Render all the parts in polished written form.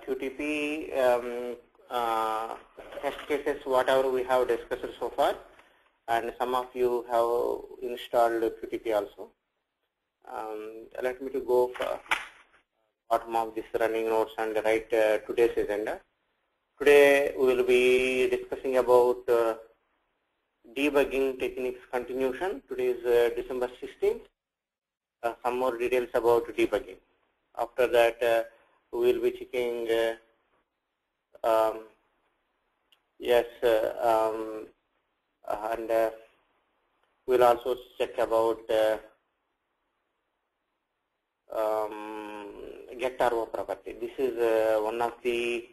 QTP test cases, whatever we have discussed so far, and some of you have installed QTP also. Let me to go for bottom of this running notes and write today's agenda. Today we will be discussing about debugging techniques continuation. Today is December 16th. Some more details about debugging. After that, we will be checking and we'll also check about GetROProperty. This is one of the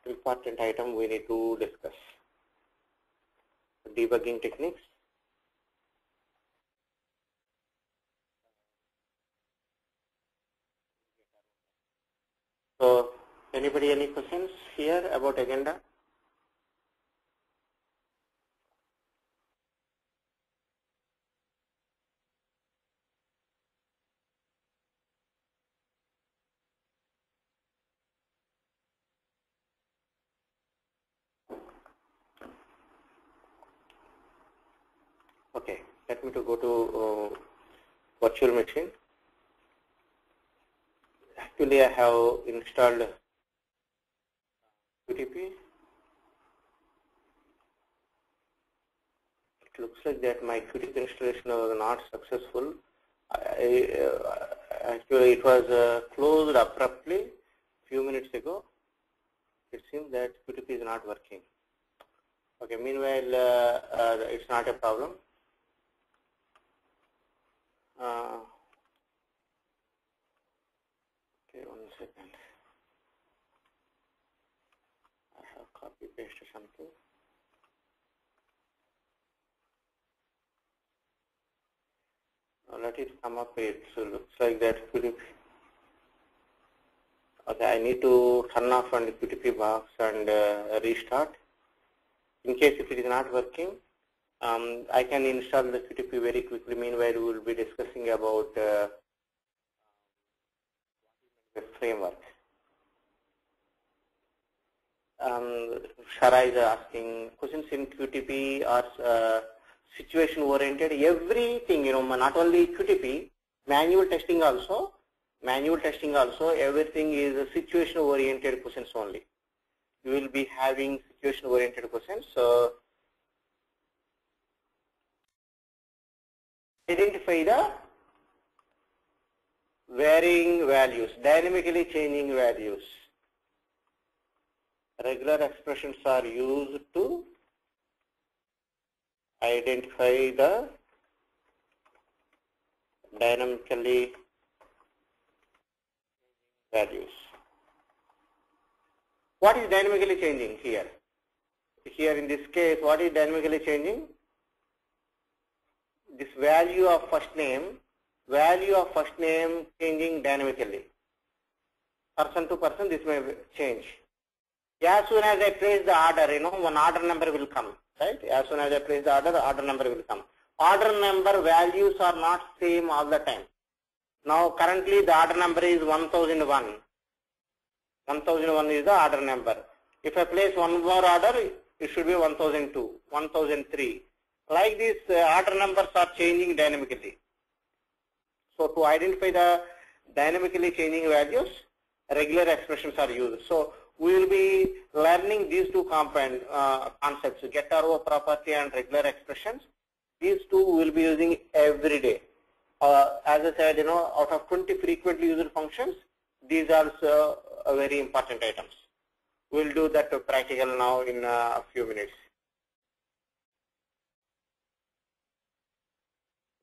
important item we need to discuss. Debugging techniques. So, anybody any questions here about agenda? Okay, let me to go to virtual machine. Actually, I have installed QTP. It looks like that my QTP installation was not successful. Actually, it was closed abruptly few minutes ago. It seems that QTP is not working. Okay, meanwhile, it's not a problem. Okay, 1 second. I have copy pasted something. Now let it come up. It looks like that QTP. Okay, I need to turn off on the QTP box and restart. In case if it is not working, I can install the QTP very quickly. Meanwhile, we will be discussing about the framework. Shara is asking questions in QTP are situation oriented. Everything, not only QTP, manual testing also. Everything is situation oriented questions only. You will be having situation oriented questions. So identify the varying values, dynamically changing values. Regular expressions are used to identify the dynamically values. What is dynamically changing here? Here in this case, what is dynamically changing? This value of first name changing dynamically. Person to person, this may change. As soon as I place the order, one order number will come, right? As soon as I place the order number will come. Order number values are not same all the time. Now currently the order number is 1001. 1001 is the order number. If I place one more order, it should be 1002, 1003. Like this, order numbers are changing dynamically. So to identify the dynamically changing values, regular expressions are used. So we will be learning these two concepts, GetROProperty and regular expressions. These two we will be using every day. As I said, out of 20 frequently used functions, these are also very important items. We will do that practical now in a few minutes.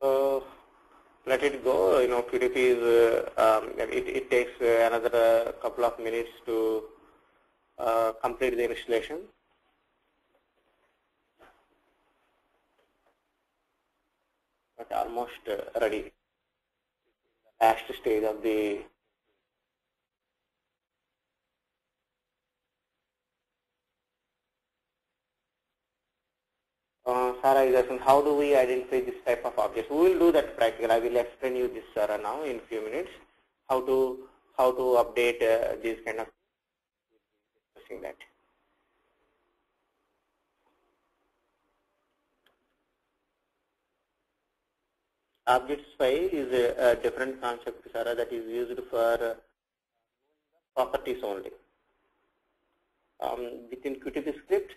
So let it go. QTP is it takes another couple of minutes to complete the installation. But almost ready. Last stage of the Sarah is asking, how do we identify this type of objects? We will do that practical. I will explain you this, Sarah, now in a few minutes. How to update these kind of. testing that. Object spy is a different concept, Sarah, that is used for properties only. Within QTP script,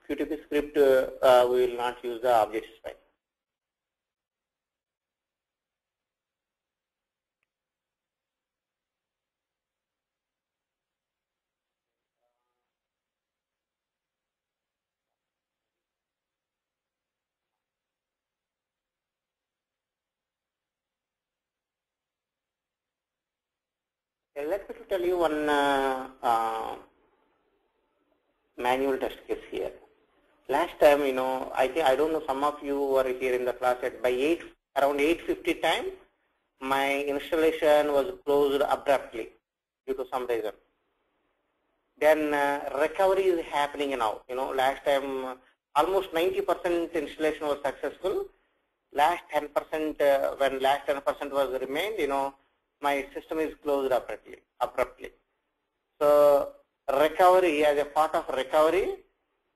we will not use the object spy. Let me tell you one manual test case here. Last time, I don't know, some of you were here in the class at around 8:50 time, my installation was closed abruptly due to some reason. Then recovery is happening now. Last time almost 90% installation was successful. Last 10%, when last 10% was remained, my system is closed abruptly. So recovery, as a part of recovery,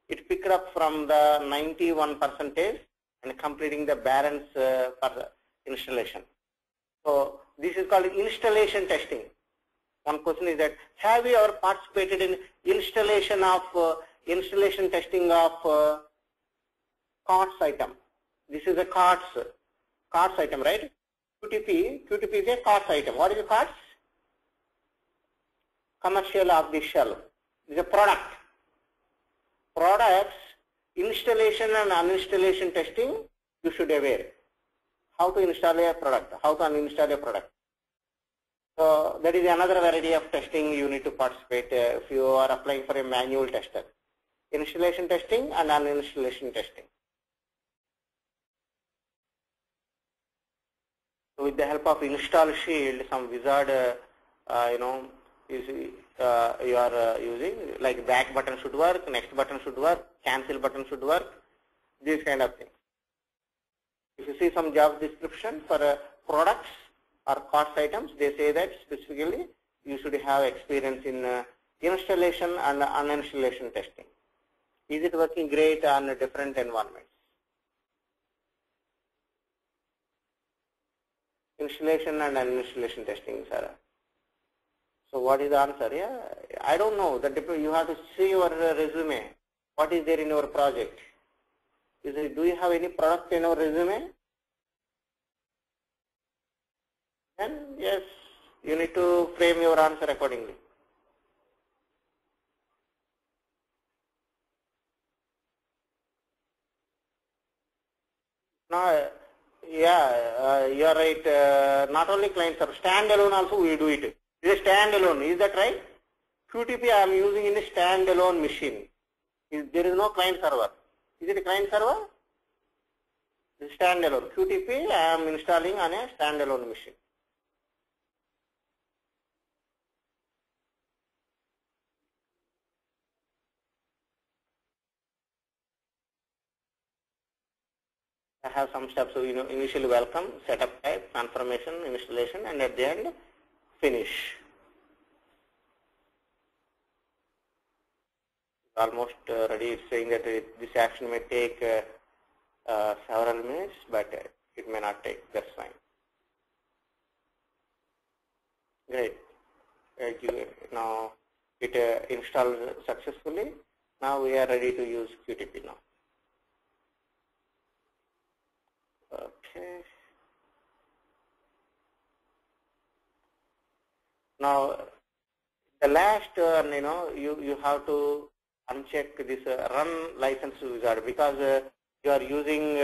it picked up from the 91% and completing the balance for the installation. So this is called installation testing. One question is that, have you ever participated in installation testing of carts item? This is a carts item, right? QTP is a carts item. What is a carts? Commercial off the shelf. It is a product. Products, installation and uninstallation testing, you should be aware. How to install a product, how to uninstall a product. So that is another variety of testing you need to participate if you are applying for a manual tester. Installation testing and uninstallation testing. So with the help of install shield, some wizard, you are using, like back button should work, next button should work, cancel button should work, these kind of things. If you see some job description for products or cost items, they say that specifically you should have experience in installation and uninstallation testing. Is it working great on different environments? Installation and uninstallation testing, Sarah. So what is the answer? Yeah, I don't know. You have to see your resume. What is there in your project? Do you have any product in your resume? Then yes, you need to frame your answer accordingly. Now, yeah, you are right. Not only client server, standalone also we do it. It is standalone. Is that right? QTP I am using in a standalone machine. There is no client server. Is it a client server? It is standalone. QTP I am installing on a standalone machine. I have some steps. So, initially welcome, setup type, confirmation, installation, and at the end, finish. Almost ready. It's saying that this action may take several minutes, but it may not take. That's fine. Great. Now it installed successfully. Now we are ready to use QTP now. Okay. Now the last you have to uncheck this run license wizard, because you are using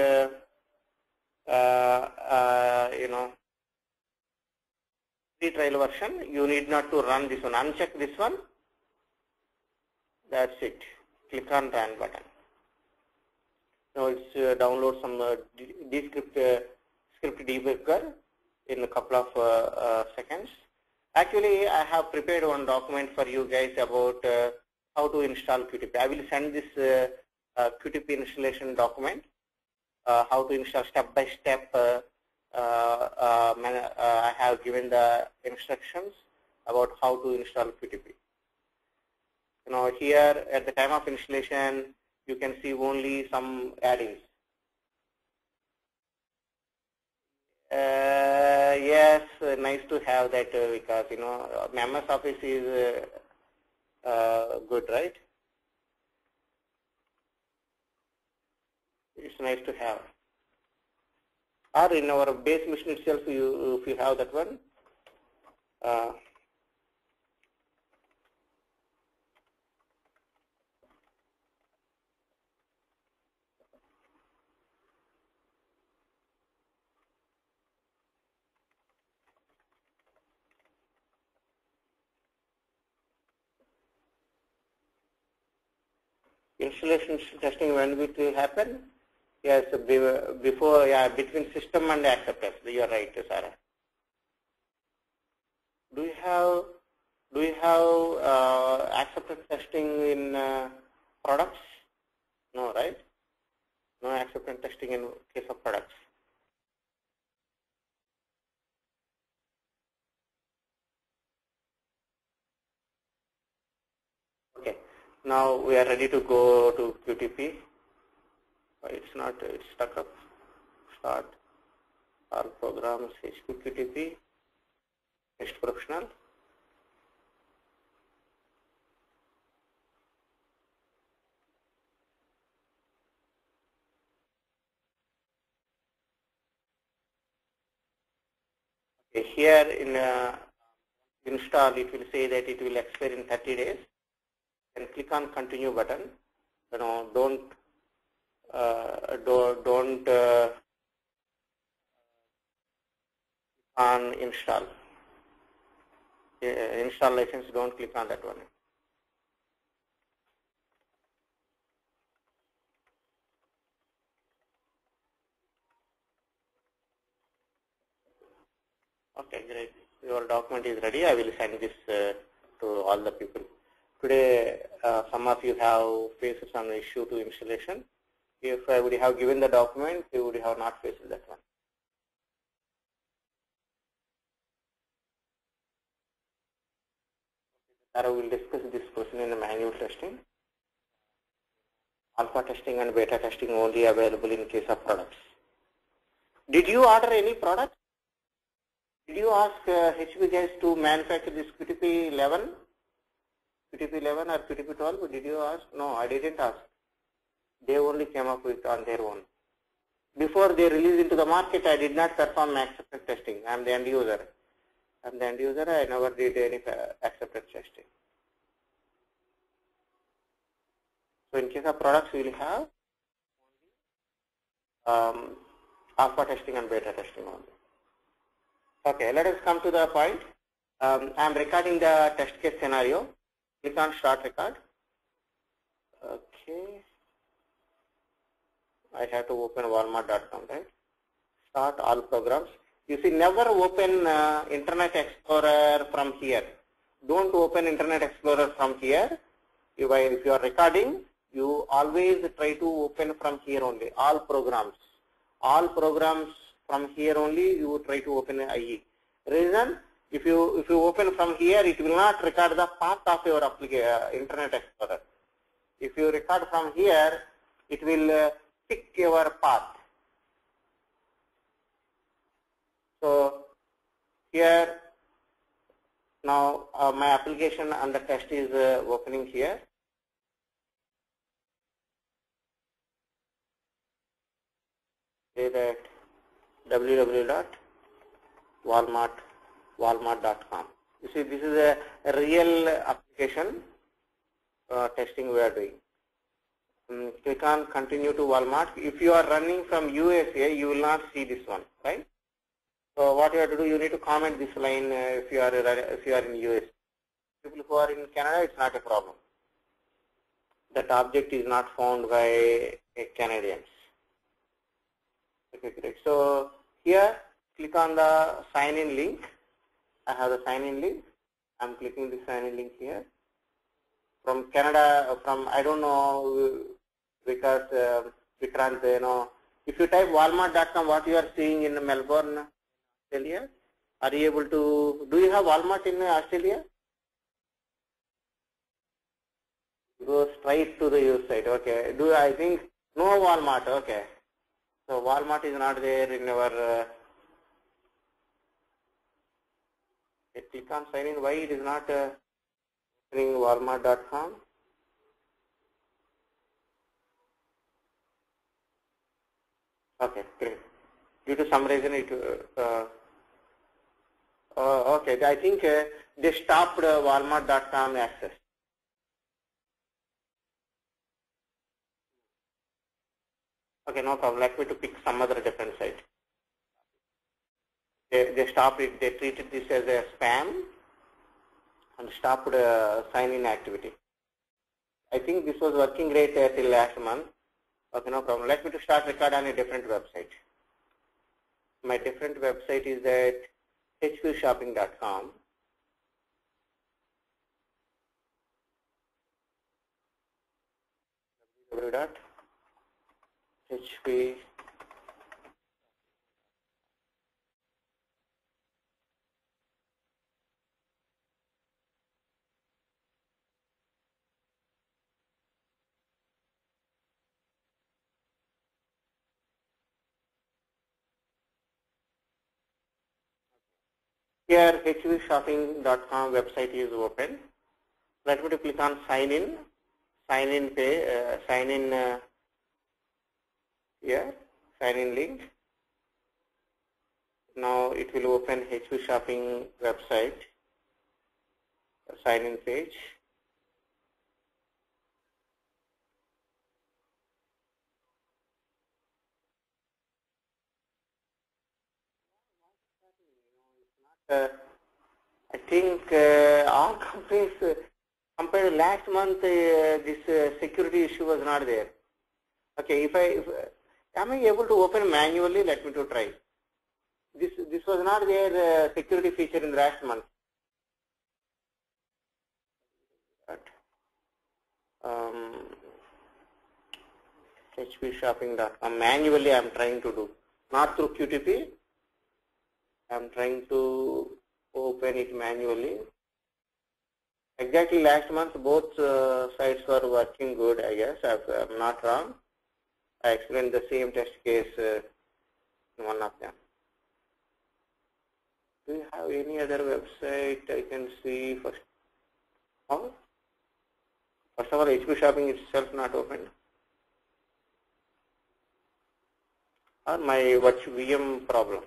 free trial version. You need not to run this one. Uncheck this one. That's it. Click on run button. Now it's download some script debugger in a couple of seconds. Actually, I have prepared one document for you guys about how to install QTP. I will send this QTP installation document, how to install step by step. I have given the instructions about how to install QTP. Here at the time of installation, you can see only some add-ins. Yes, nice to have that because MS Office is good, right? It's nice to have. Or in our base mission itself, if you have that one. Installation testing, when it will happen? Yes, before, between system and acceptance. You are right, Sarah. Do you have acceptance testing in products? No, right? No acceptance testing in case of products. Okay. Now we are ready to go to QTP. It's not, it's stuck up. Start all programs, QTP, next professional. Okay, here in install, it will say that it will expire in 30 days. And click on continue button. Don't on install. Install license, don't click on that one. Okay, great. Your document is ready. I will send this to all the people. Today, some of you have faced some issue to installation. If I would have given the document, you would have not faced that one. I will discuss this question in the manual testing. Alpha testing and beta testing only available in case of products. Did you order any product? Did you ask HB guys to manufacture this QTP 11? QTP 11 or QTP 12? Did you ask? No, I didn't ask. They only came up with on their own. Before they release into the market, I did not perform acceptance testing. I am the end user. I am the end user. I never did any acceptance testing. So in case of products, we will have alpha testing and beta testing only. Okay, let us come to the point. I am recording the test case scenario. Click on start record. Okay. I have to open walmart.com, right? Start all programs. You see, never open Internet Explorer from here. Don't open Internet Explorer from here. If you are recording, you always try to open from here only. All programs from here only. You try to open IE. Reason: if you open from here, it will not record the path of your Internet Explorer. If you record from here, it will pick your path. So here now my application and the test is opening here. Say that www.walmart.com. You see, this is a real application testing we are doing. Click on continue to Walmart. If you are running from USA, you will not see this one, right? So what you have to do, you need to comment this line if you are in US. People who are in Canada, it's not a problem. That object is not found by Canadians. Okay, great. So here, click on the sign in link. I have the sign in link. I'm clicking the sign in link here. From Canada, I don't know, because Vikrant, if you type walmart.com, what you are seeing in Melbourne, Australia, are you able to, do you have Walmart in Australia? go straight to the use site. Okay. Do I think no Walmart? Okay. So Walmart is not there in our. Click on sign in. Why it is not opening Walmart.com? Okay, great. Due to some reason it. Okay, I think they stopped Walmart.com access. Okay, no problem. Let me to pick some other different site. They stopped it. They treated this as a spam and stopped sign-in activity. I think this was working great till last month. Okay, no problem. Let me to start record on a different website. My different website is at hqshopping.com. www.hp. Here hqshopping.com website is open. Let me to click on sign in page, sign in here, sign in link. Now it will open HP Shopping website, sign in page. I think all companies compared to last month, this security issue was not there. Okay, if am I able to open manually? Let me to try. This was not there security feature in the last month. But, hpshopping.com manually I am trying to do, not through QTP. I am trying to open it manually. Exactly last month both sites were working good, I guess, if I am not wrong. I explained the same test case in one of them. Do you have any other website I can see first? Oh, first of all, HP Shopping itself not opened. Or my watch VM problem.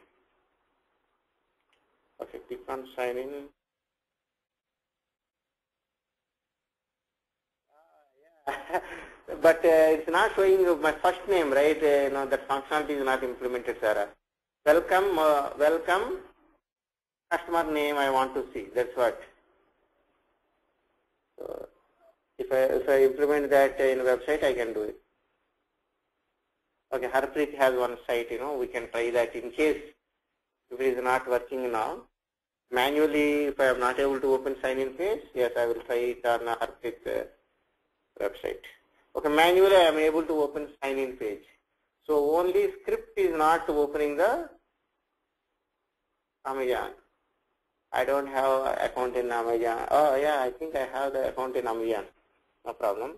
Okay, click on sign in. But it's not showing my first name, right? That functionality is not implemented, sir. Welcome, welcome. Customer name I want to see. That's what. So if I implement that in a website, I can do it. Okay, Harpreet has one site. We can try that in case if it is not working now. Manually, if I am not able to open sign-in page, yes, I will try it on Harpreet website. Okay, manually I am able to open sign-in page. So only script is not opening the Amazon. I don't have account in Amazon. Oh yeah, I think I have the account in Amazon. No problem.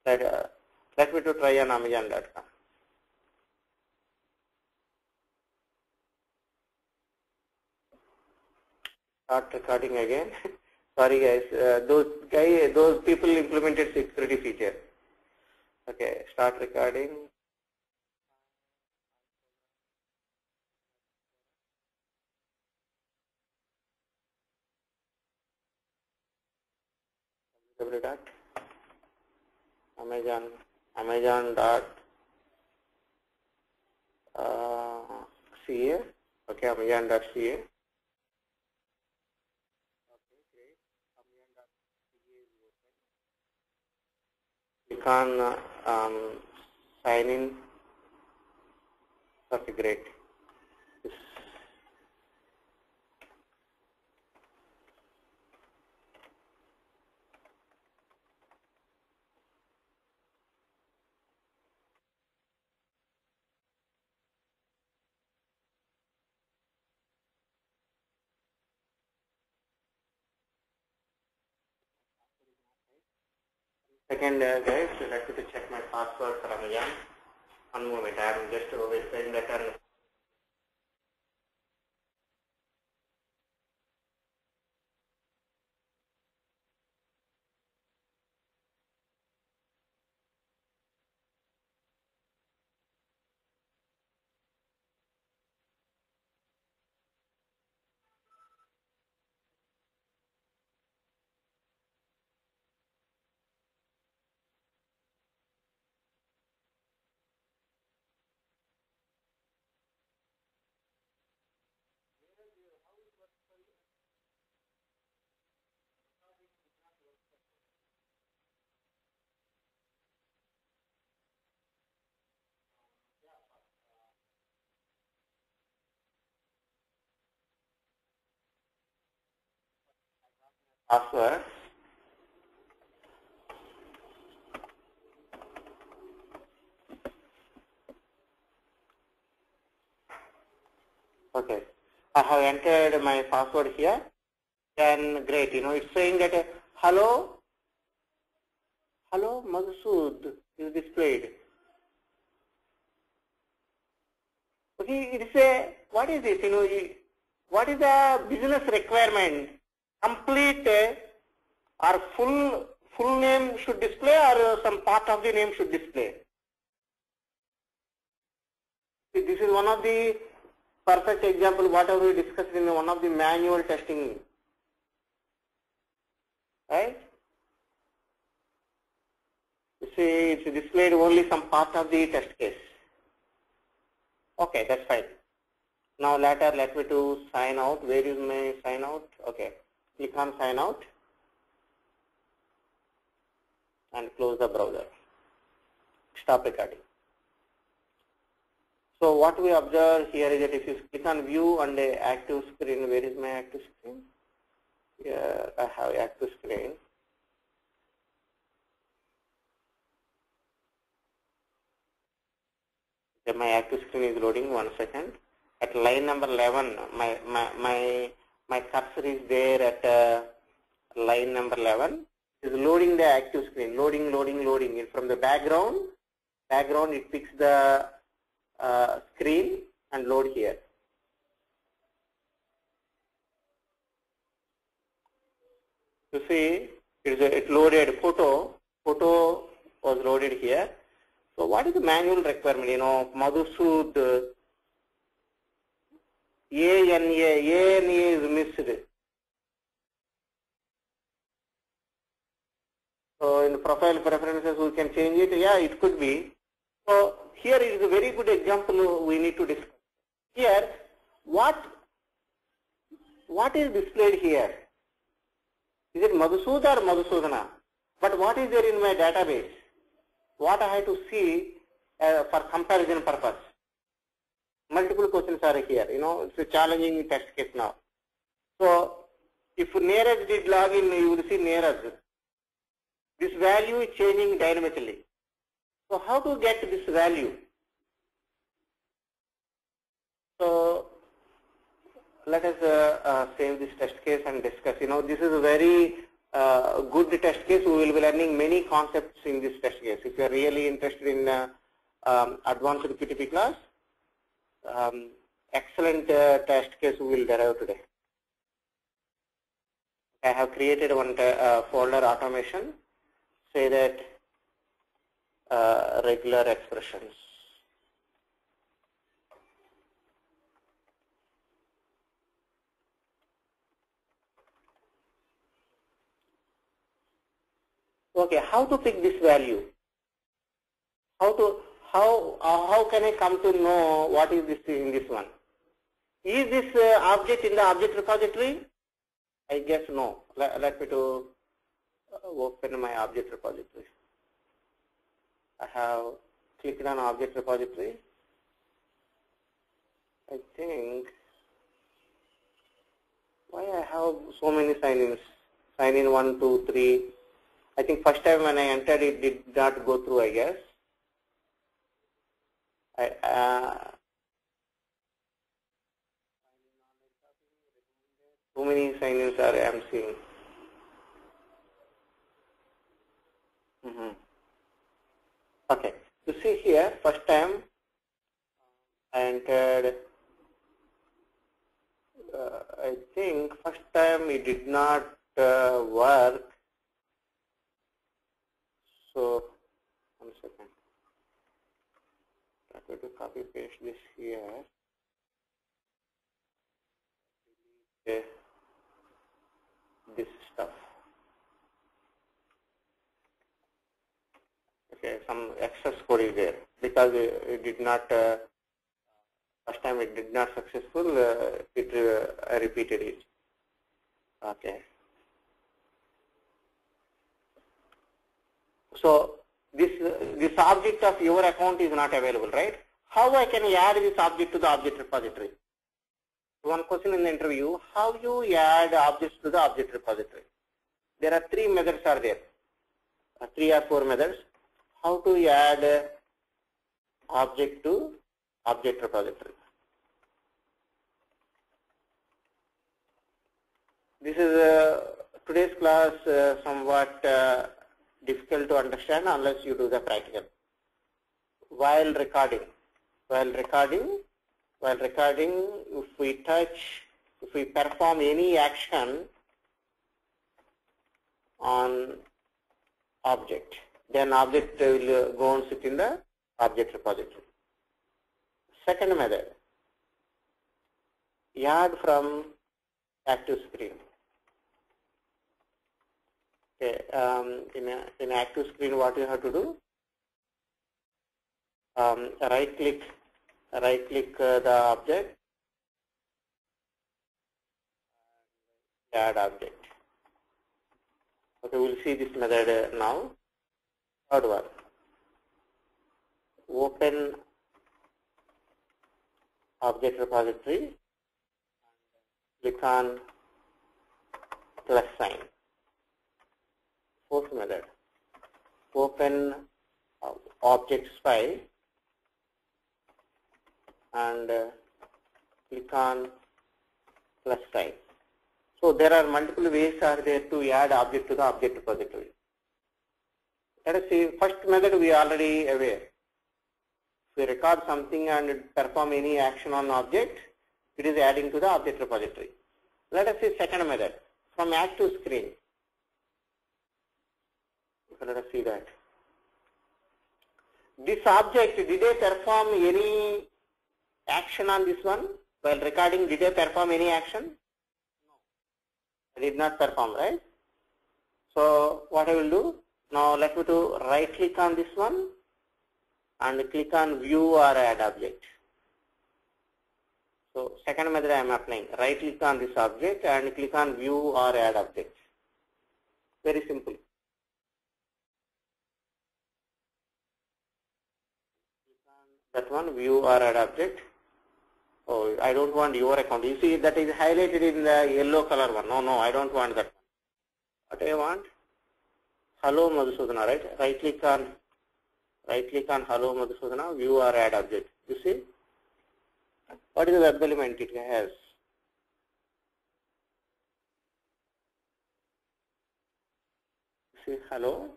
Let me to try on Amazon.com. Start recording again. Sorry guys, those people implemented security feature. Okay, start recording. Amazon.ca. Okay, Amazon.ca. Click on sign in. Okay, great. Second, guys, let me to check my password for Amazon. One moment, I am just verifying that. Password. Okay. I have entered my password here. Then great, it's saying that hello, Madhusud is displayed. Okay, it's a, what is this, what is the business requirement? Complete or full name should display or some part of the name should display. This is one of the perfect example whatever we discussed in one of the manual testing, right? You see, it's displayed only some part of the test case. Okay, that's fine. Now later let me to sign out. Where is my sign out? Okay, click on sign out and close the browser. Stop recording. So what we observe here is that if you click on view and active screen, where is my active screen? Here I have active screen. Okay, my active screen is loading. 1 second. At line number 11, my cursor is there at line number 11. It is loading the active screen. Loading. From the background it picks the screen and load here. You see, it loaded photo was loaded here. So what is the manual requirement? Madhusud ANA is missed. So in profile preferences we can change it. Yeah, it could be. So here is a very good example we need to discuss. Here, what is displayed here? Is it Madhusud or Madhusudana? But what is there in my database? What I have to see for comparison purpose? Multiple questions are here. It's a challenging test case now. So if Neeraj did login, you will see Neeraj. This value is changing dynamically. So how to get this value? So let us save this test case and discuss. This is a very good test case. We will be learning many concepts in this test case. If you are really interested in advanced QTP class, excellent test case we will derive today. I have created one folder automation. Say that regular expressions. Okay, how to pick this value? How can I come to know what is this in this one? Is this object in the object repository? I guess no. Let me to open my object repository. I have clicked on object repository. I think why I have so many sign-ins. Sign in 1, 2, 3. I think first time when I entered it did not go through, I guess. Too many sign-ins are I am seeing. Okay, you see here, first time I entered, I think first time it did not work. So, 1 second. I'm going to copy paste this here. Okay. This stuff. Okay, some excess code is there because it did not. First time it did not successful. I repeated it. Okay. So this object of your account is not available, right? How I can add this object to the object repository? One question in the interview: how you add objects to the object repository? There are 3 methods are there. 3 or 4 methods. How to add object to object repository? This is today's class somewhat difficult to understand unless you do the practical. While recording, if we perform any action on object, then object will go and sit in the object repository. Second method, add from active screen. Okay, in active screen, what you have to do? Right click the object, add object. Okay, we'll see this method now. Third one, open object repository, click on plus sign. Fourth method, open objects file and click on plus sign. So there are multiple ways are there to add object to the object repository. Let us see, first method we are already aware. If we record something and perform any action on object, it is adding to the object repository. Let us see second method, from active screen. Let us see that. This object, did I perform any action on this one? While recording, did I perform any action? No. I did not perform, right? So what I will do? Now let me to right click on this one and click on view or add object. So second method I am applying. Right click on this object and click on view or add object. Very simple. That one, view or add object. Oh, I don't want your account. You see that is highlighted in the yellow color one. No, I don't want that one. What I want? Hello Madhusudana, right? Right click on Hello Madhusudana, view or add object. You see? What is the web element it has? See, hello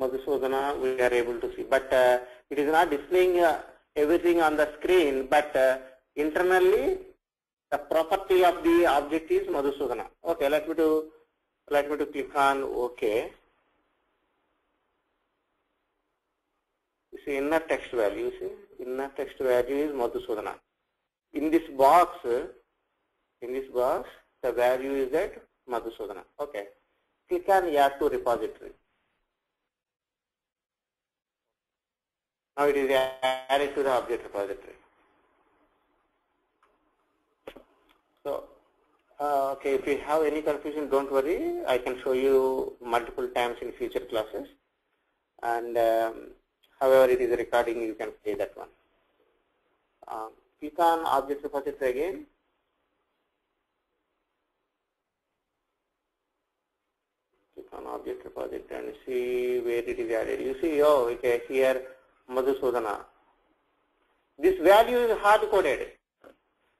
Madhusudana, we are able to see. But it is not displaying everything on the screen, but internally the property of the object is Madhusudana. Okay, let me to click on OK. You see inner text value. Inner text value is Madhusudana. In this box, the value is that Madhusudana. Okay. Click on add to repository. Now it is added to the object repository. So, okay, if you have any confusion, don't worry. I can show you multiple times in future classes. And however it is recording, you can play that one. Click on object repository again. Click on object repository and see where it is added. You see, oh, okay, here Madhusudana. This value is hard coded.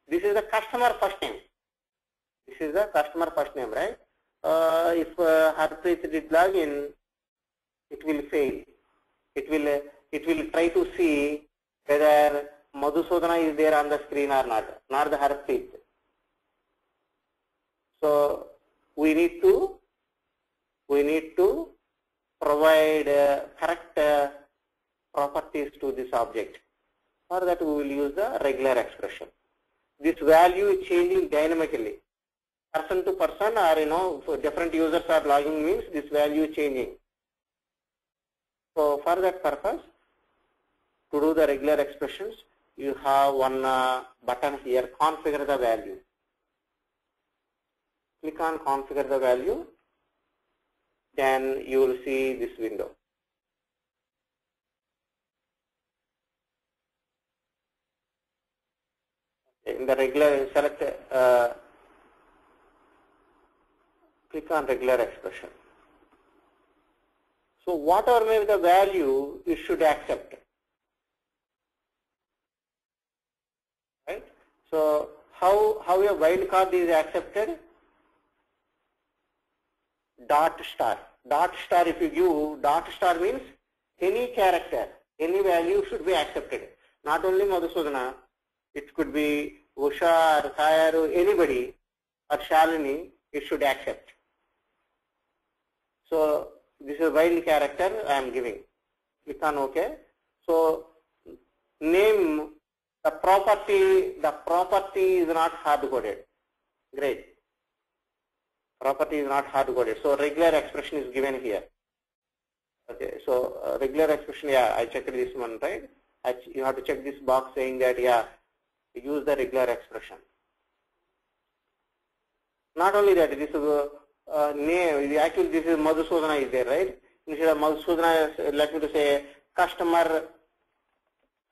This is the customer first name. This is the customer first name, right? If Harpreet did login, it will fail. It will it will try to see whether Madhusudana is there on the screen or not, not the Harpreet. So we need to provide correct properties to this object. For that we will use the regular expression. This value is changing dynamically. Person to person, or for different users are logging, means this value is changing. So for that purpose, to do the regular expressions, you have one button here, configure the value. Click on configure the value, then you will see this window. In the regular, select, click on regular expression. So whatever may be the value, you should accept. Right? So how a wildcard is accepted? Dot star. Dot star, if you give dot star, means any character, any value should be accepted. Not only Madhusudana, it could be Usha or Kayaru, anybody, or Shalini, it should accept. So this is a wild character I am giving. Click on OK. So name, the property is not hard coded. Great. Property is not hard coded. So regular expression is given here. Okay. So regular expression, yeah, I checked this one, right? You have to check this box saying that, yeah, use the regular expression. Not only that, this is name, actually this is Madhusudana is there, right? Instead of Madhusudana, let me to say customer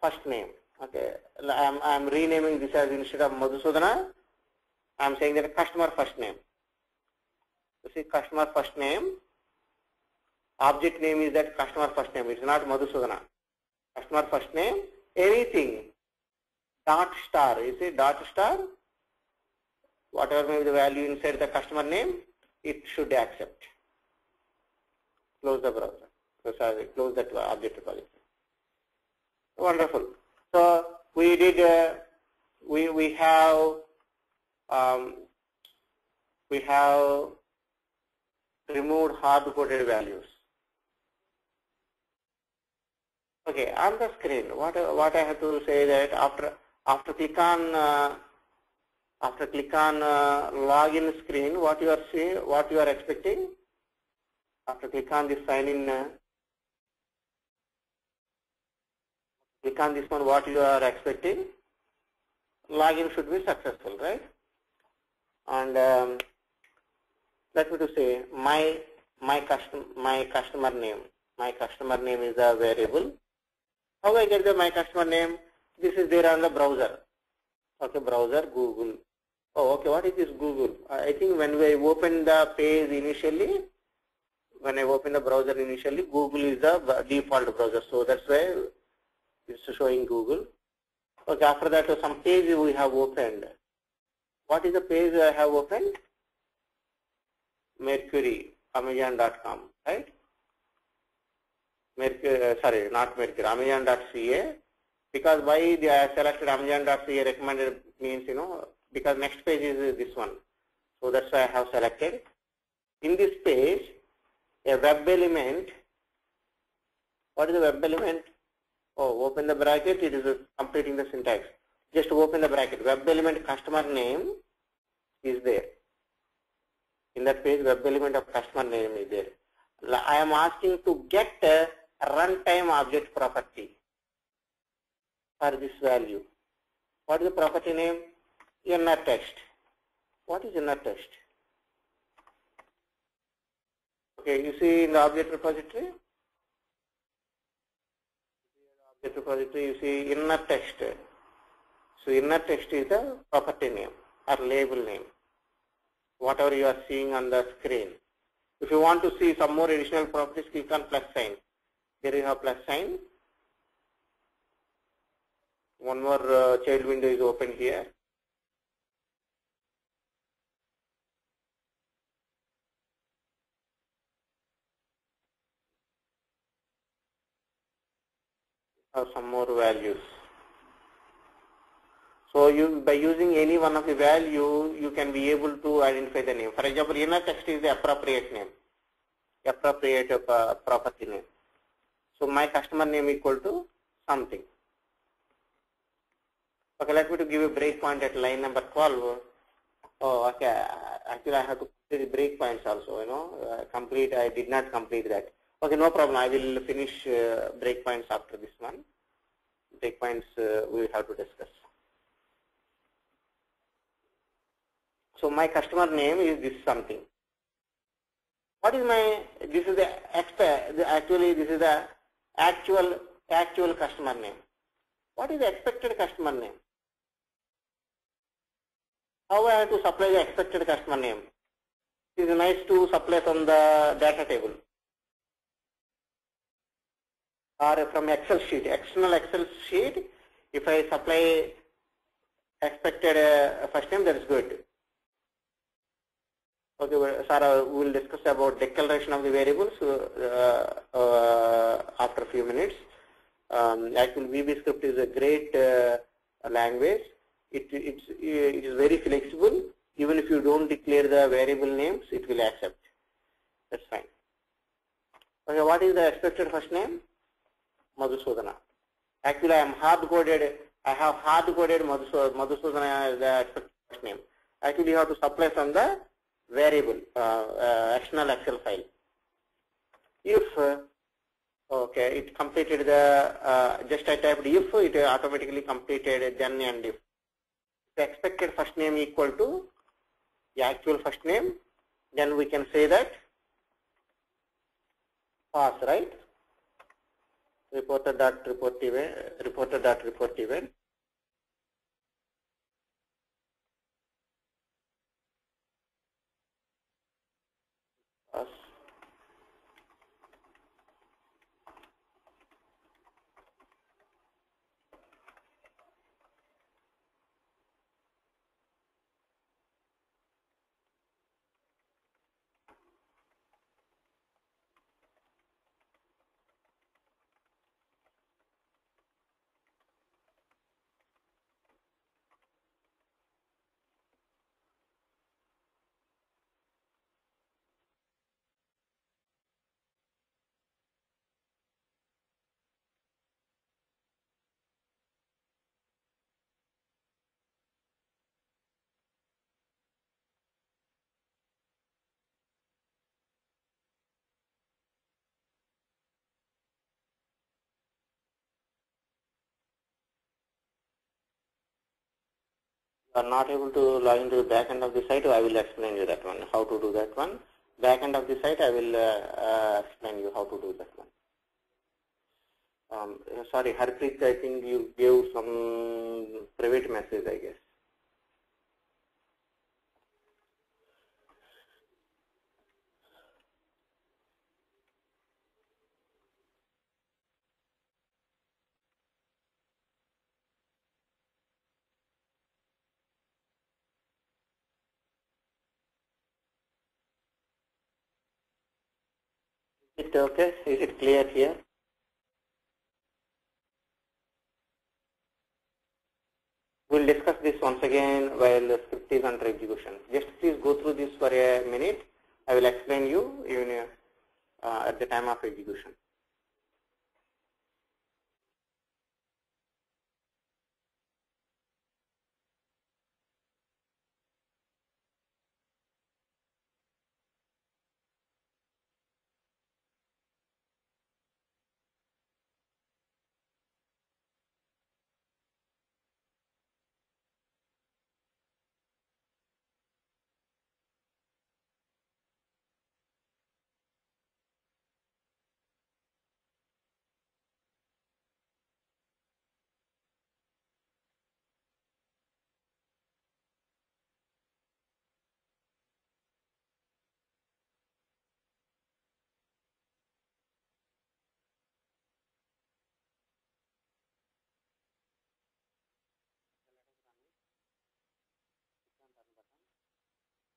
first name. Okay, I am renaming this as, instead of Madhusudana, I am saying that customer first name. You see, customer first name, object name is that customer first name, it is not Madhusudana. Customer first name, anything, dot star, you see, dot star, whatever may be the value inside the customer name, it should accept. Close the browser. Sorry, close that object repository. Wonderful. So we did. We have removed hard-coded values. Okay, on the screen, what I have to say that after click on login screen, what you are seeing, what you are expecting. After click on this sign in, click on this one, what you are expecting. Login should be successful, right? And let me to say my customer name. My customer name is a variable. How I get the my customer name? This is there on the browser. Okay, browser Google. Oh, okay. What is this Google? I think when we open the page initially, when I open the browser initially, Google is the default browser. So that's why it's showing Google. Okay. After that, some page we have opened. What is the page I have opened? Mercury, Amazon.com, right? Mercury, sorry, not Mercury, Amazon.ca. Because why they are selected Amazon.ca recommended means, because next page is this one. So that's why I have selected. In this page, a web element. What is the web element? Oh, open the bracket, it is completing the syntax. Just open the bracket. Web element customer name is there. In that page, web element of customer name is there. I am asking to get a runtime object property for this value. What is the property name? Inner text. What is inner text? Okay, you see in the object repository. Object repository, you see inner text. So inner text is the property name or label name. Whatever you are seeing on the screen. If you want to see some more additional properties, click on plus sign. Here you have plus sign. One more child window is open here. some more values. So by using any one of the value, you can be able to identify the name. For example, inner text is the appropriate name, appropriate property name. So my customer name equal to something. Okay, let me to give a breakpoint at line number 12. Oh, okay. Actually, I have to complete the breakpoints also. Complete. I did not complete that. Okay, no problem. I will finish breakpoints after this one. Breakpoints we will have to discuss. So my customer name is this something. What is my? This is the actually this is the actual customer name. What is the expected customer name? How I have to supply the expected customer name? It is nice to supply from the data table or from Excel sheet, external Excel sheet. If I supply expected first name, that is good. Okay, Sarah, we will discuss about declaration of the variables after a few minutes. Actually, VB script is a great language. It is very flexible. Even if you don't declare the variable names, it will accept. That's fine. Okay, what is the expected first name? Madhusudana. Actually, I have hard-coded Madhusudana as the expected first name. Actually, you have to supply from the variable external Excel file. If okay, it completed the just I typed if, it automatically completed then and if. The expected first name equal to the actual first name, then we can say that pass, right? Reporter.report event. Pass. Are not able to log into the back end of the site, I will explain you that one, how to do that one. Back end of the site, I will explain you how to do that one. Sorry, Harpreet, I think you gave some private message, I guess. Is it okay? Is it clear here? We'll discuss this once again while the script is under execution. Just please go through this for a minute. I will explain you even at the time of execution.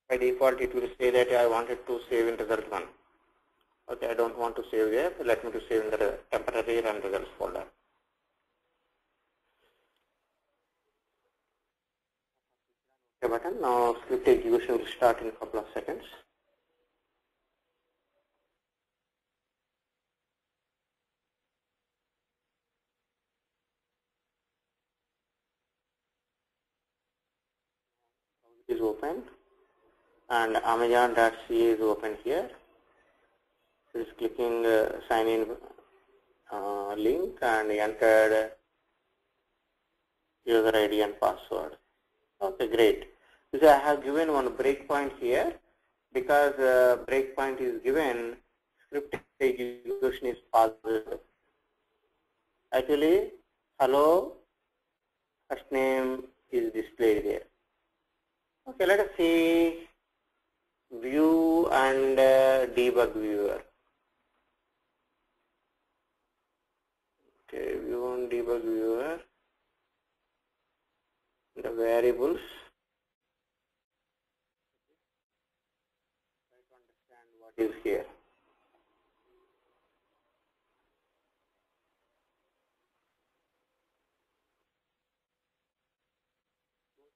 By default, it will say that I wanted to save in result 1. Okay, I don't want to save there. Let me to save in the temporary run results folder. OK button. Now script execution will start in a couple of seconds. It is open and Amazon.ca is open here. So it's clicking sign in link and entered user ID and password. Okay, great. So I have given one breakpoint here because breakpoint is given, script execution is paused. Actually, hello first name is displayed there. Okay, let us see view and debug viewer. Okay, view and debug viewer. The variables. Try to understand what is here.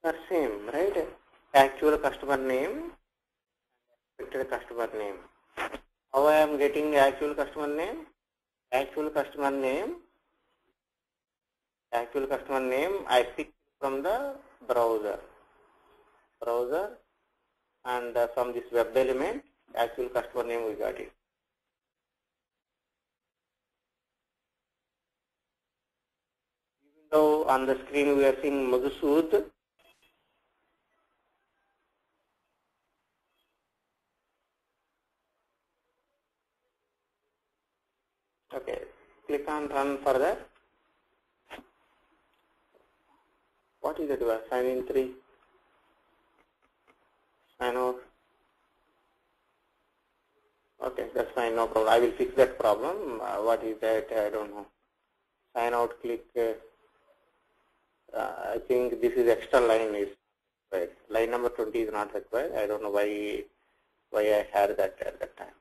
Are same, right? Actual customer name, expected customer name. How I am getting actual customer name? Actual customer name I pick from the browser and from this web element actual customer name we got it. Even though on the screen we are seeing Madhusud, okay, click on run further. What is it? Sign in 3, sign out. Okay, that's fine, no problem. I will fix that problem. What is that? I don't know. Sign out, click. I think this is extra line is required. Line number 20 is not required. I don't know why I had that at that time.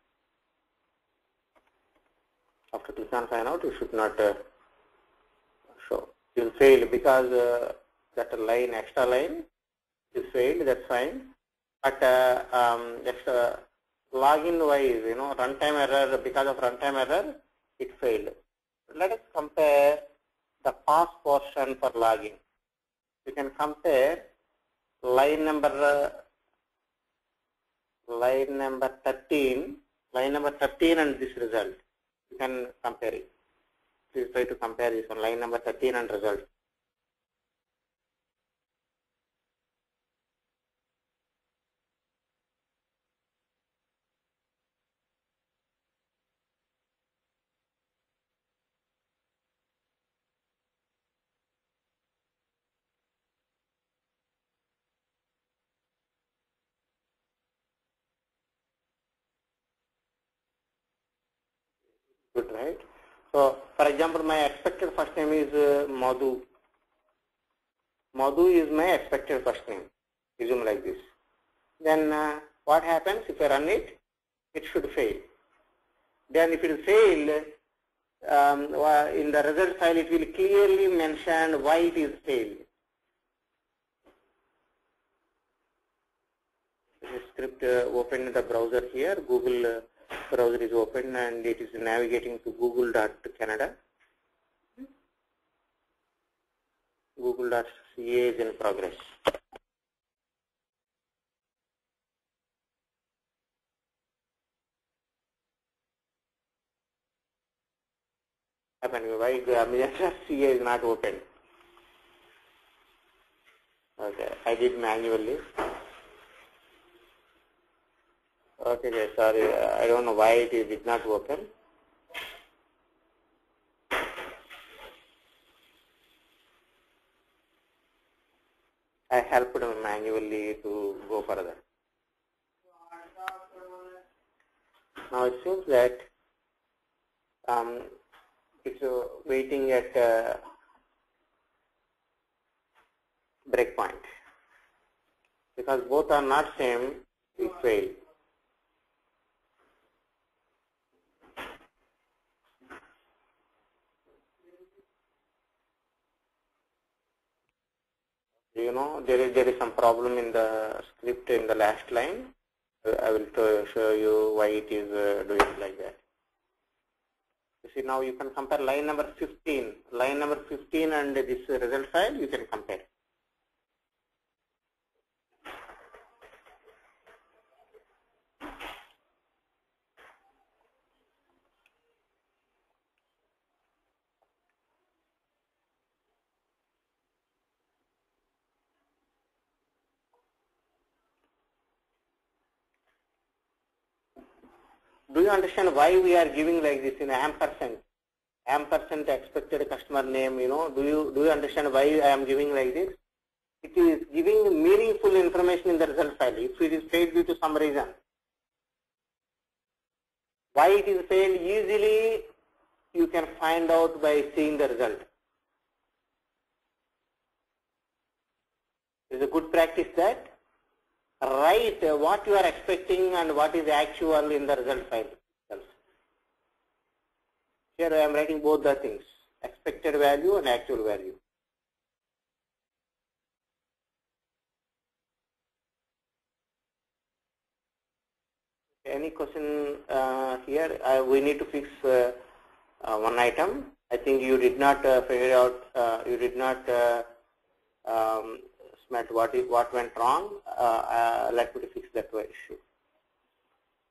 After click on sign out, you should not show. You will fail because that line, extra line is failed. That's fine. But extra login wise, runtime error, because of runtime error, it failed. Let us compare the pass portion for login. You can compare line number 13 and this result. You can compare it. Please try to compare this one, line number 13 and result. Good, right? So, for example, my expected first name is Madhu. Madhu is my expected first name. Assume like this. Then what happens if I run it? It should fail. Then if it fail, in the result file it will clearly mention why it is failed. This script open in the browser here. Google browser is open and it is navigating to google.canada. Google.ca is in progress. Why Amazon.ca is not open? Okay, I did manually. Okay, sorry, I don't know why it did not open. I helped manually to go further. Now it seems that it's waiting at breakpoint. Because both are not same, it failed. there is some problem in the script in the last line. I will show you why it is doing like that. You see, now you can compare line number 15. Line number 15 and this result file, you can compare. Do you understand why we are giving like this in ampersand? Ampersand expected customer name, do you understand why I am giving like this? It is giving meaningful information in the result file. If it is failed due to some reason, why it is failed easily you can find out by seeing the result. It is a good practice that write what you are expecting and what is actual in the result file. Here I am writing both the things, expected value and actual value. Any question here? We need to fix one item. I think you did not figure out, you did not smart what went wrong. Let me fix that issue.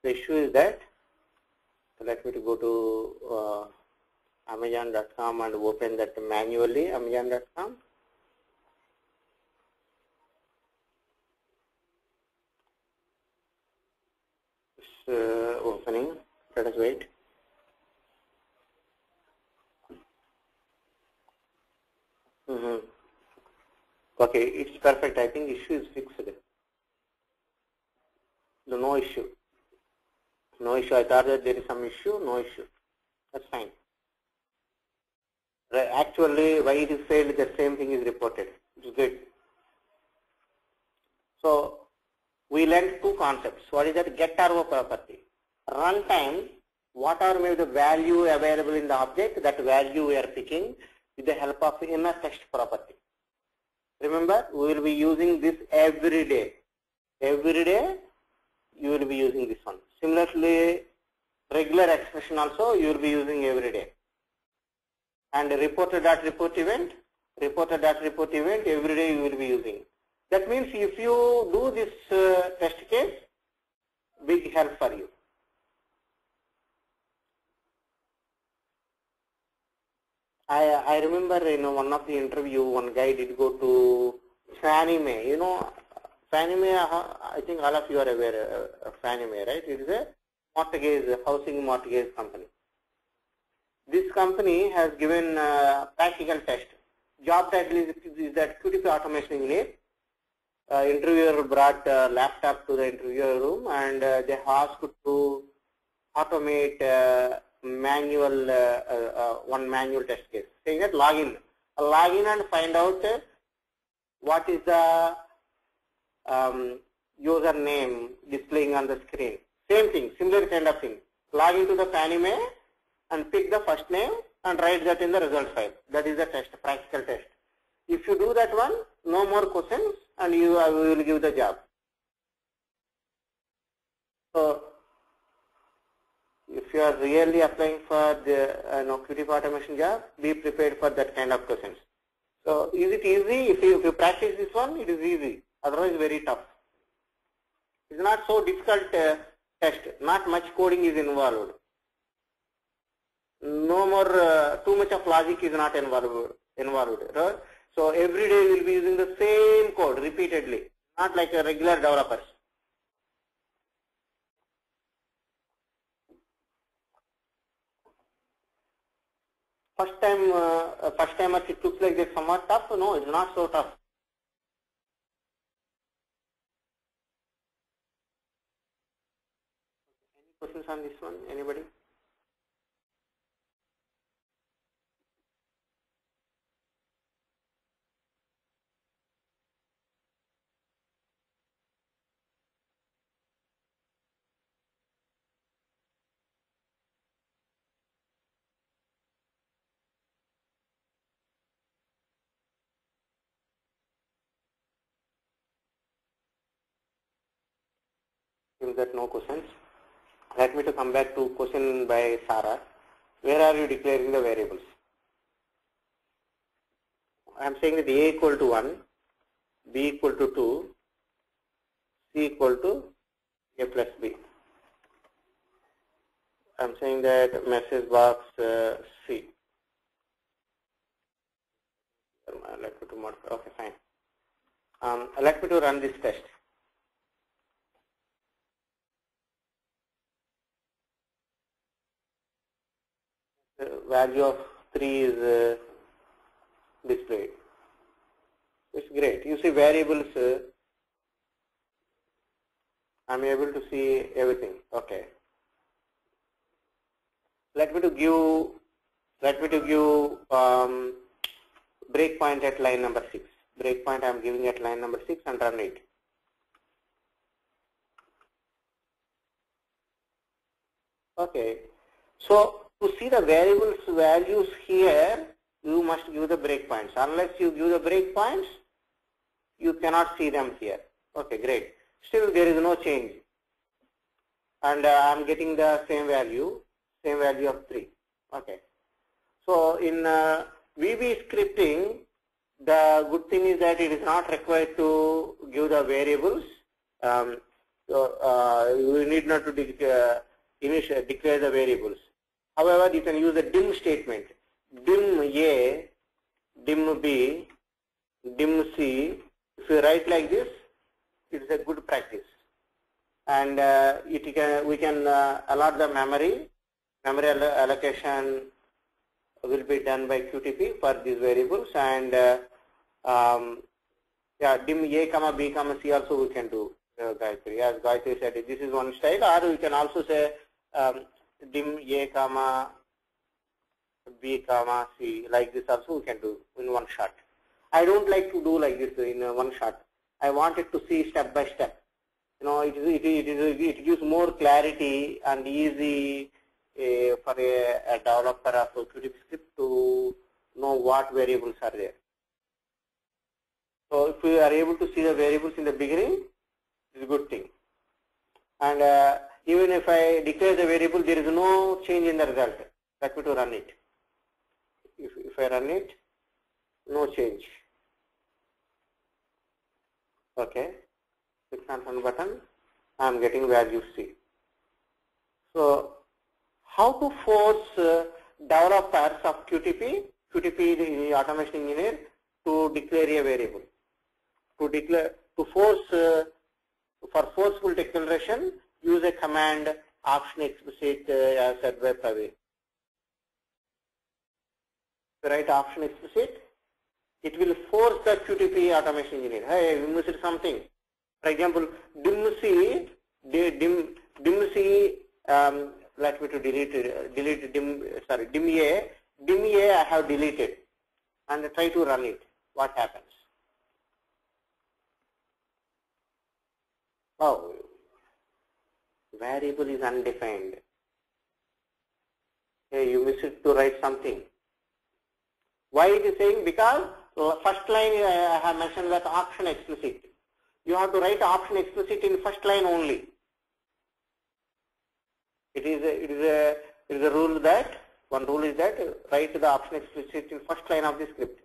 The issue is that, let me go to Amazon.com and open that manually, Amazon.com. Opening, let us wait. Okay, it's perfect. I think issue is fixed. No issue. No issue. I thought that there is some issue. No issue. That's fine. Actually, why it is failed, the same thing is reported. It's good. So, we learned two concepts. What is that? GetROProperty. Runtime, what are maybe the value available in the object, that value we are picking with the help of inner text property. Remember, we will be using this every day. Every day, you will be using this one. Similarly, regular expression also you will be using every day. And reported.report event, every day you will be using. That means if you do this test case, big help for you. I remember one of the interview, one guy did go to Fannie Mae. Fannie Mae, I think all of you are aware of Fannie Mae, right? It is a mortgage, housing mortgage company. This company has given practical test. Job title is that QTP automation engineer. Interviewer brought a laptop to the interviewer room and they asked to automate one manual test case. Saying that log in and find out what is the username displaying on the screen. Same thing, similar kind of thing. Log into the Fannie Mae and pick the first name and write that in the result file. That is the test, practical test. If you do that one, no more questions and you will give the job. So, if you are really applying for the QTP automation job, be prepared for that kind of questions. So, is it easy? If you practice this one, it is easy. Otherwise, very tough. It's not so difficult test. Not much coding is involved. No more, too much of logic is not involved. Right? So, every day we will be using the same code repeatedly, not like a regular developers. First timers it looks like it's somewhat tough. No, it's not so tough. Any questions on this one? Anybody? Seems that no questions. Let me to come back to question by Sarah. Where are you declaring the variables? I am saying that A equal to 1, B equal to 2, C equal to A plus B. I am saying that message box C. Let me to modify. Okay, fine. Let me to run this test. The value of 3 is displayed. It's great. You see variables. I'm able to see everything. Okay. Let me to give breakpoint at line number 6. Breakpoint I'm giving at line number 6 and run it. Okay. So to see the variables values here, you must give the breakpoints. Unless you give the breakpoints, you cannot see them here. Okay, great. Still there is no change. And I'm getting the same value of 3. Okay. So in VB scripting, the good thing is that it is not required to give the variables. You need not to declare the variables. However, you can use the dim statement. Dim A, dim B, dim C. If you write like this, it is a good practice. And we can allot the memory. Memory allocation will be done by QTP for these variables. And dim A, comma B, comma C also we can do. Gayatri, as Gayatri said, this is one style. Or we can also say dim A, comma B, comma C. Like this also we can do in one shot. I don't like to do like this in one shot. I wanted to see step by step. You know, it gives more clarity and easy for a developer of QTP script to know what variables are there. So if we are able to see the variables in the beginning, it's a good thing. And even if I declare the variable, there is no change in the result. Let me to run it. If I run it, no change. Okay. Click on run button. I am getting value C. So how to force developers of QTP, the automation engineer, to declare a variable? To force for forceful declaration, use a command option explicit as said by Praveen. To write option explicit, it will force the QTP automation engineer. Hey, you missed something. For example, dim C, let me to delete dim A I have deleted and try to run it. What happens? Oh, variable is undefined. Hey, you missed to write something. Why it is saying? Because first line I have mentioned that option explicit. You have to write option explicit in first line only. It is a rule that one rule is that write the option explicit in first line of the script.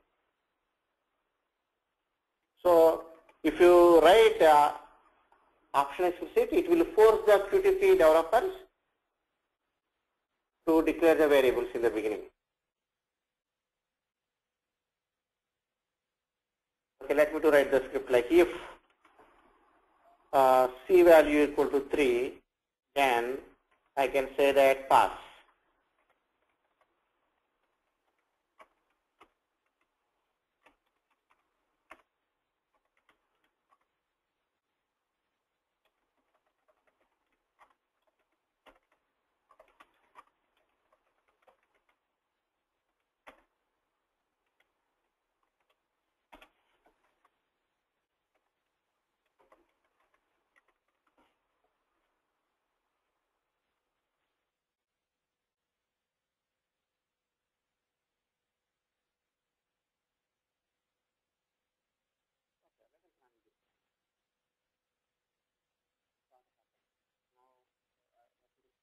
So if you write option explicit, it will force the QTP developers to declare the variables in the beginning. Okay, let me to write the script like if C value equal to 3, then I can say that pass.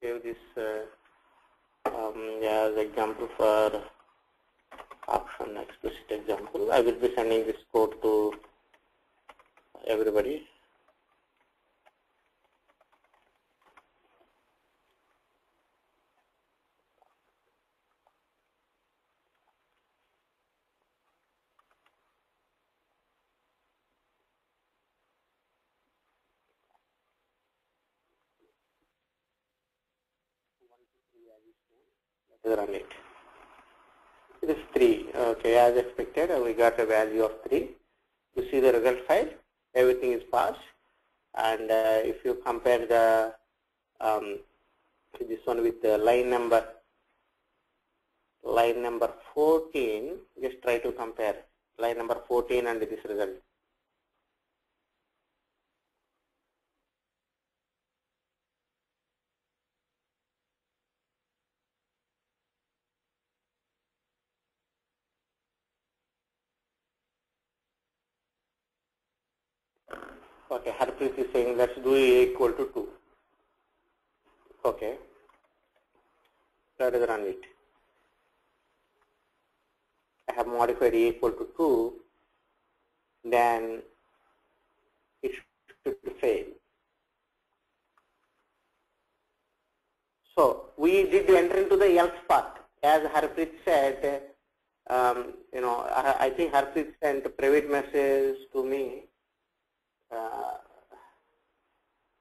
save this as example for option explicit example. I will be sending this code to everybody. Run it. It is 3. Okay, as expected, we got a value of 3. You see the result file, everything is passed. And if you compare the this one with the line number 14, just try to compare line number 14 and this result. Okay, Harpreet is saying let's do A equal to 2. Okay, let us run it. I have modified A equal to 2, then it should fail. So we did enter into the else part. As Harpreet said, I think Harpreet sent a private message to me.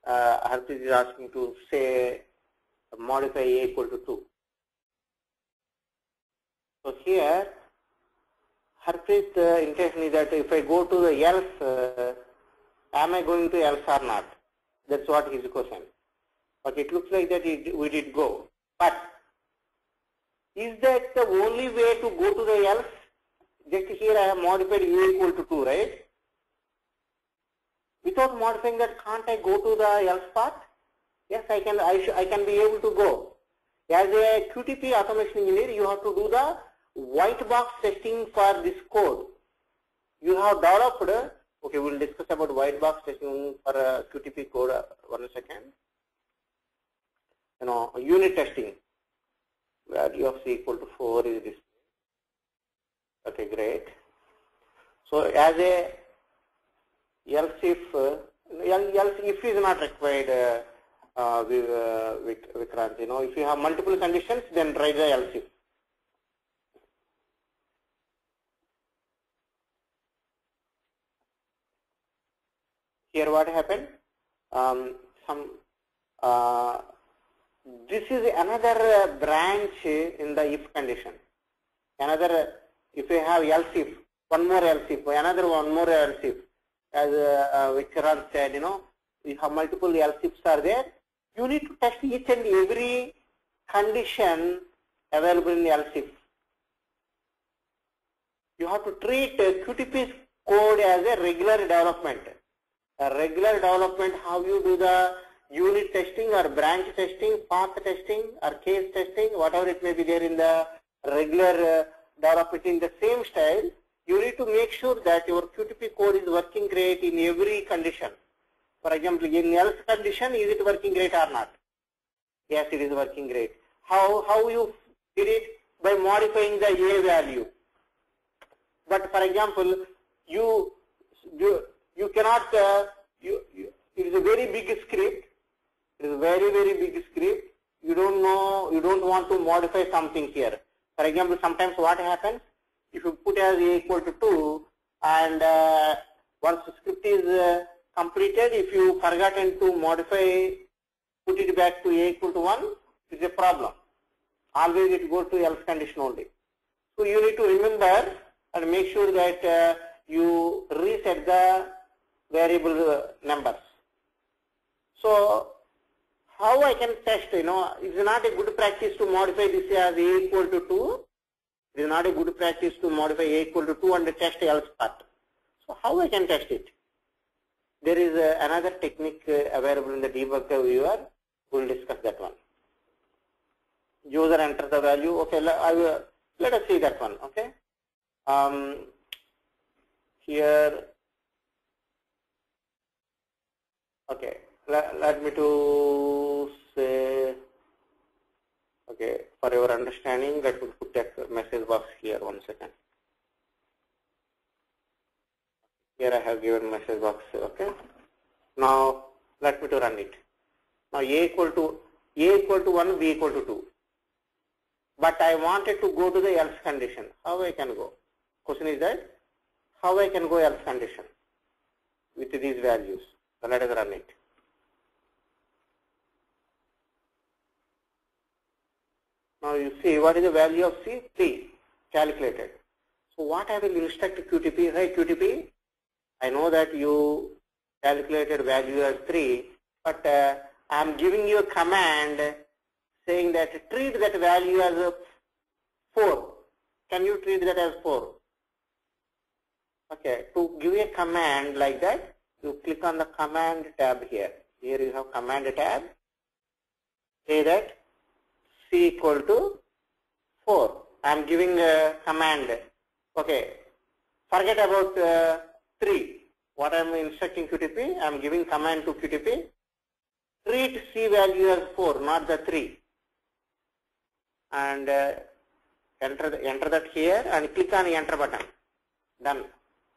Harpreet is asking to say modify A equal to 2. So here Harpreet intention is that if I go to the else, am I going to else or not? That's what his question. But it looks like that we did go. But is that the only way to go to the else? Just here I have modified A equal to 2, right? Without modifying that, can't I go to the else part? Yes, I can. I can be able to go. As a QTP automation engineer, you have to do the white box testing for this code. You have developed. Okay, we'll discuss about white box testing for QTP code. 1 second. Unit testing. Value of C equal to 4 is this. Okay, great. So as a else if is not required, Vikrant. If you have multiple conditions, then try the else if. Here what happened? This is another branch in the if condition. Another, if you have else if, one more else if, another one more else if. As Vikrant said, you have multiple else ifs are there. You need to test each and every condition available in the else if. You have to treat QTP's code as a regular development. A regular development, how you do the unit testing or branch testing, path testing or case testing, whatever it may be there in the regular development in the same style. You need to make sure that your QTP code is working great in every condition. For example, in else condition, is it working great or not? Yes, it is working great. How you did it? By modifying the A value. But for example, you cannot. It is a very big script. It is a very big script. You don't know. You don't want to modify something here. For example, sometimes what happens? If you put as A equal to 2 and once the script is completed, if you forgotten to modify, put it back to A equal to 1, it's a problem. Always it goes to else condition only. So you need to remember and make sure that you reset the variable numbers. So how I can test, it's not a good practice to modify this as A equal to 2. It is not a good practice to modify A equal to 2 and test else part. So how I can test it? There is another technique available in the debugger viewer. We will discuss that one. User enter the value. Okay, let us see that one. Okay. Here. Okay. Let me to say. Okay, for your understanding, let me put that message box here. 1 second. Here I have given message box. Okay. Now let me to run it. Now A equal to 1, B equal to 2. But I wanted to go to the else condition. How I can go? Question is that how I can go else condition with these values. So let us run it. Now you see what is the value of C? 3 calculated. So what I will instruct QTP? Hey QTP, I know that you calculated value as 3, but I am giving you a command saying that treat that value as a 4. Can you treat that as 4? Okay, to give a command like that, you click on the command tab here. Here you have command tab. Say that C equal to 4. I am giving a command. Okay, forget about 3. What I am instructing QTP, I am giving command to QTP. Treat C value as 4, not the 3. And enter that here and click on the enter button. Done.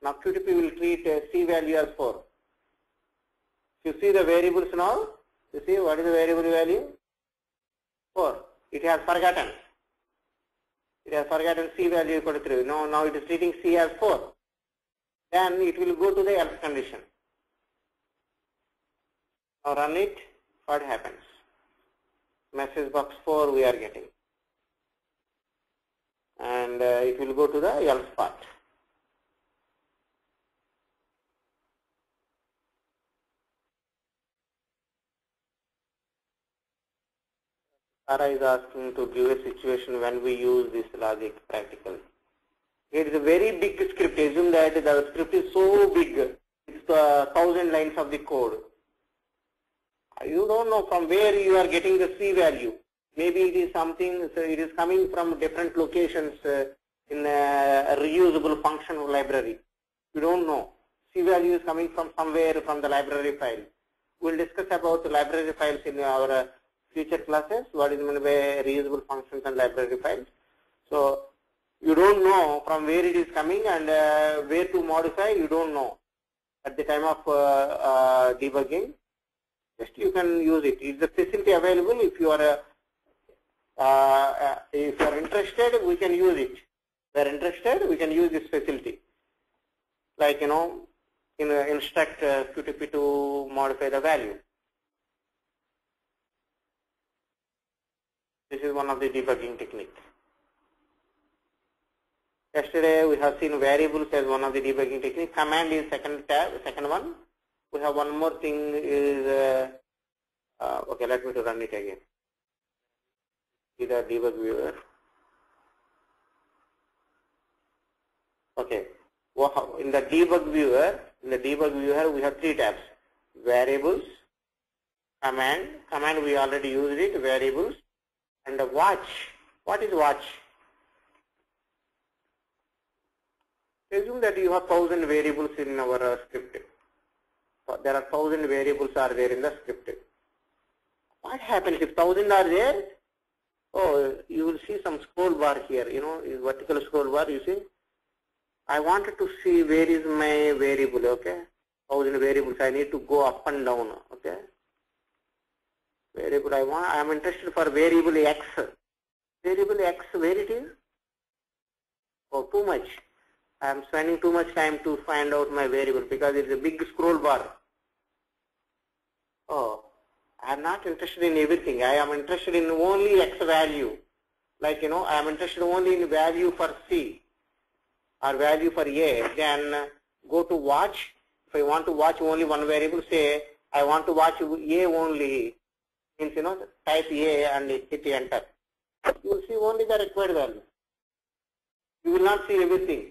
Now QTP will treat C value as 4. You see the variables now. You see what is the variable value? 4. It has forgotten. It has forgotten C value equal to 3. Now it is treating C as 4. Then it will go to the else condition. Now run it. What happens? Message box 4 we are getting. And it will go to the else part. Sarah is asking to give a situation when we use this logic practically. It is a very big script. Assume that the script is so big. It's 1,000 lines of the code. You don't know from where you are getting the C value. Maybe it is something, so it is coming from different locations in a reusable function library. You don't know. C value is coming from somewhere from the library file. We will discuss about the library files in our future classes. What is meant by reusable functions and library files. So you don't know from where it is coming and where to modify. You don't know at the time of debugging. Just you can use it. Is the facility available? If you are interested, we can use it. If you are interested, we can use this facility. Like instruct QTP to modify the value. This is one of the debugging techniques. Yesterday we have seen variables as one of the debugging techniques. Command is second one. We have one more thing is okay. Let me to run it again. See the debug viewer. Okay. In the debug viewer, we have 3 tabs: variables, command. Command we already used it. Variables and the watch. What is watch? Assume that you have 1,000 variables in our script. So there are 1,000 variables are there in the script. What happens if 1,000 are there? Oh, you will see some scroll bar here. Vertical scroll bar. You see. I wanted to see where is my variable. Okay, 1,000 variables. I need to go up and down. Okay. Variable I am interested for variable X. Variable X, where it is? Oh, too much. I am spending too much time to find out my variable because it is a big scroll bar. Oh, I am not interested in everything. I am interested in only X value. Like, I am interested only in value for C or value for A. Then go to watch. If I want to watch only one variable, say I want to watch A only. Means, type A and hit enter. You will see only the required value. You will not see everything.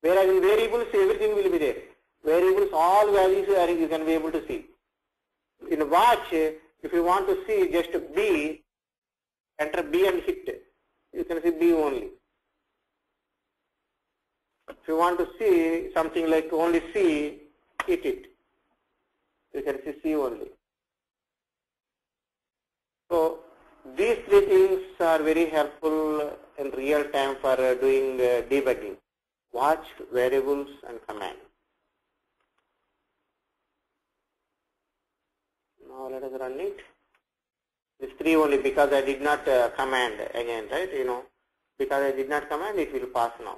Whereas in variables, everything will be there. Variables, all values you can be able to see. In watch, if you want to see just B, enter B and hit. You can see B only. If you want to see something like only C, hit it. You can see C only. So these three things are very helpful in real time for doing debugging. Watch, variables, and command. Now let us run it. These three only, because I did not command again, right? Because I did not command, it will pass now.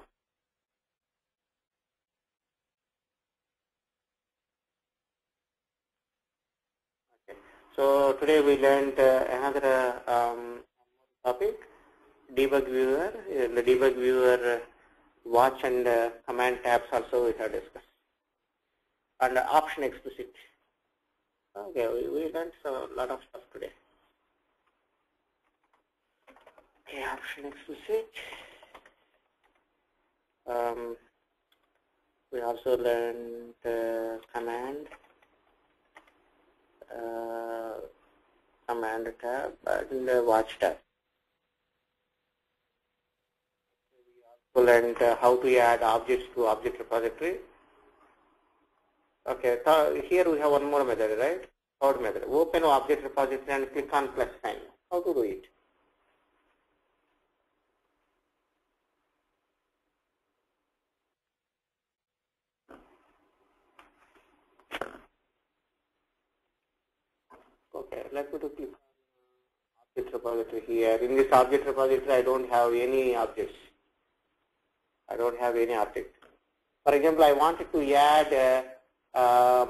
Okay. So today we learned another topic, debug viewer. In the debug viewer, watch and command tabs also we have discussed. And option explicit. Okay, we learned a lot of stuff today. Okay, option explicit. We also learned command tab and the watch tab. We also learned how to add objects to object repository. Okay, so here we have one more method, right? Third method. Open object repository and click on plus sign. How to do it? Okay, let me to click on object repository here. In this object repository, I don't have any objects. I don't have any object. For example, I wanted to add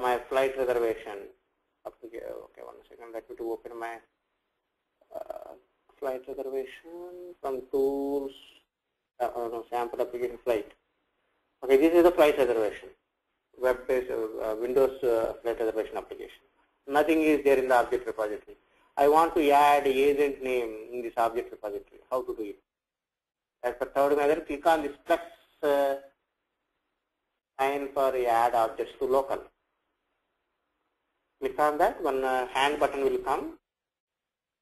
my flight reservation. Okay, one second. Let me to open my flight reservation from tools. Sample application flight. Okay, this is the flight reservation. Web-based Windows flight reservation application. Nothing is there in the object repository. I want to add agent name in this object repository. How to do it? As per third method, click on this plus sign for add objects to local. Click on that, one hand button will come.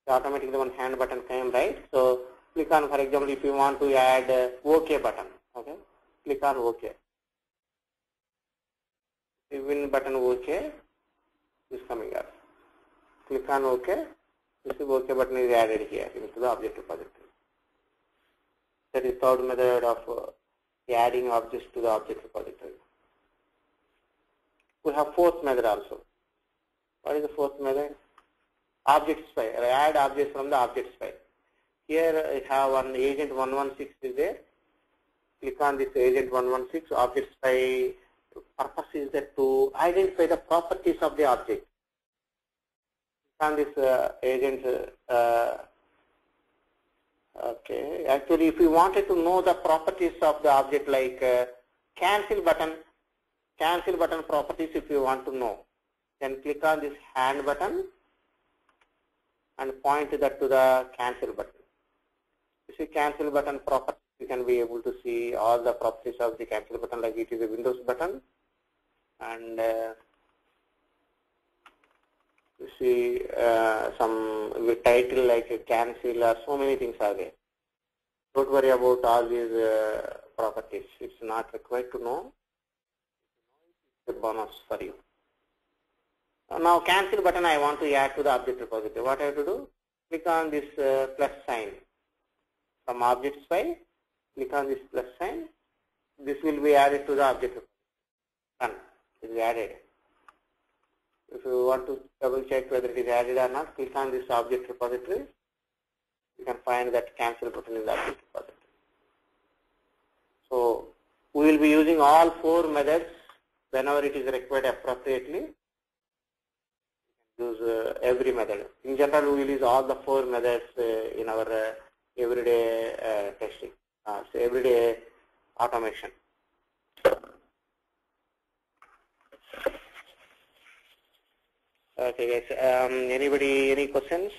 So automatically one hand button came, right? So click on, for example, if you want to add OK button, okay? Click on OK. Even button OK is coming up. Click on OK. This is OK button is added here into the object repository. That is third method of adding objects to the object repository. We have fourth method also. What is the fourth method? Object spy. Add objects from the object spy. Here I have one agent 116 is there. Click on this agent 116. Object spy purpose is that to identify the properties of the object. Click on this agent. Okay. Actually, if you wanted to know the properties of the object, like cancel button properties, if you want to know, then click on this hand button and point that to the cancel button. You see cancel button properties, you can be able to see all the properties of the cancel button, like it is a Windows button, and you see some title like a cancel or so many things are there. Don't worry about all these properties. It's not required to know. It's a bonus for you. Now cancel button I want to add to the object repository. What I have to do? Click on this plus sign. From object spy, click on this plus sign. This will be added to the object repository. Done. It is added. If you want to double check whether it is added or not, click on this object repository. You can find that cancel button in the object repository. So we will be using all four methods whenever it is required appropriately. Use every method. In general, we will use all the four methods in our everyday testing, so everyday automation. Okay, guys. Anybody, any questions?